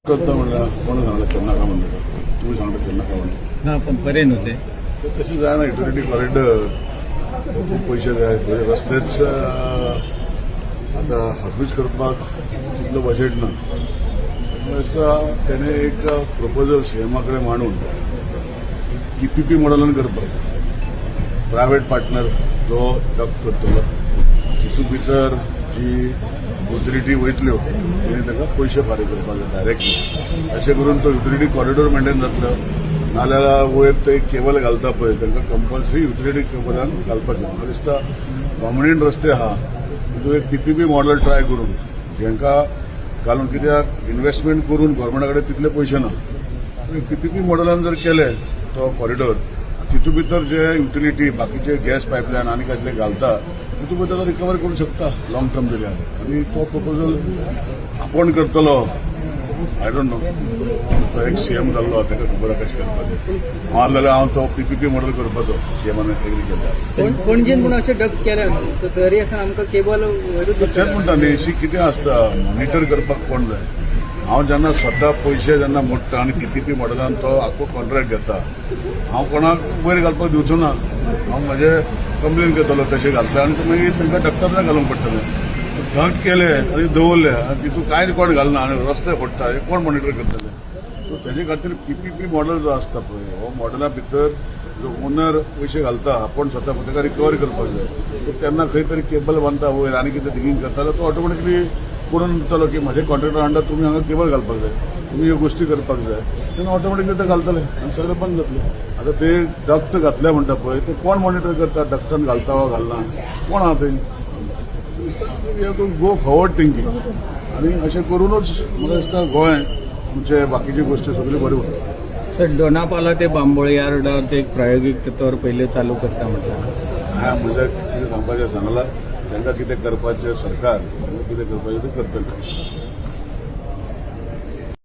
करता म्हणलं कोण सांगलं त्यांना का म्हणलं तुम्ही सांगता त्यांना का म्हणलं ना पण बरे नव्हते तर तसे जाय ना युटिलिटी कॉरिडॉर खूप पैसे जाय रस्तेच आता हॉर्बिज करपाक तितलं बजेट ना त्याने एक प्रपोजल सीएमाकडे मांडून PPP मॉडेलान करपाक प्रायव्हेट पार्टनर जो डॉक्ट करतलो तितून भितर जी युटिलिटी वयतल्यो तेणी ताका पयशे फारीक करपाक जाय डायरेक्टली अशें करून तो युटिलिटी कॉरिडॉर मेंटेन जातलो नाल्यार वयर ते केबल घालता पळय तांकां कंपल्सरी युटिलिटी केबलान घालपाचें म्हाका दिसता परमनंट रस्ते आहा तितून एक PPP मॉडेल ट्राय करून जेंकां घालून कित्याक इन्व्हेस्टमेंट करून गव्हर्मेंटा कडेन तितले पयशे ना PPP मॉडेलान जर केले तो कॉरिडॉर तितून भितर जे युटिलिटी बाकीचे गॅस पायपलायन आनी कसले घालता तितून भितर तो रिकवर करूं शकता लॉंग टर्म जाल्यार आनी तो प्रपोजल आपूण करतलो आय डोंट नो तो एक सीएम जाल्लो ताका खबर आहा कशें करपाचें हांव जाल्यार हांव तो PPP मॉडेल करपाचो सीएमान एग्री केला पणजेन पूण अशें डग केलें तरी आसतना आमकां केबल वयरूच दिसता तेच म्हणटा न्ही अशी कितें आसता मॉनिटर करपाक कोण जाय हांव जेन्ना स्वता पयशे जेन्ना मोडटा आनी PPP मॉडेलान तो आख्खो कॉन्ट्रॅक्ट घेता हांव कोणाक वयर घालपाक दिवचो ना हांव म्हाजें कंप्लेन करतलो तशें घालता आनी मागीर तांकां डक्टरांक घालूंक पडटलें धट केले आनी दवरले आनी तितून कांयच कोण घालना आनी रस्ते फोडटा हे कोण मॉनिटर करतले सो तेजे खातीर PPP मॉडेल जो आसता पळय हो मॉडेला भितर जो ओनर पयशे घालता आपूण स्वता ताका रिकवर करपाक जाय सो तेन्ना खंय तरी केबल बांदता वयर आनी कितें दिगींग करता जाल्यार तो ऑटोमॅटिकली करून दितलो की म्हाजे कॉन्ट्रॅक्टर अंडर तुमी हांगा केबल घालपाक जाय तुमी ह्यो गोश्टी करपाक जाय तेन्ना ऑटोमॅटिकली ते घालतले आनी सगळें बंद जातलें आतां ते डक्ट घातले म्हणटा पळय ते कोण मॉनिटर करता डक्टान घालता वा घालना कोण आहा थंय we have to go forward thinking आनी अशें करूनच म्हाका दिसता गोंय आमचे बाकीच्यो गोश्टी सगळ्यो बऱ्यो उरता सर दोनापावला ते बांबोळे यार्डात एक प्रायोगिक तत्वावर पहिले चालू करता म्हटलं हांवें म्हज्या कितें सांगपाचें सांगलां तांकां कितें करपाचें सरकार कितें करपाचें तें करतलें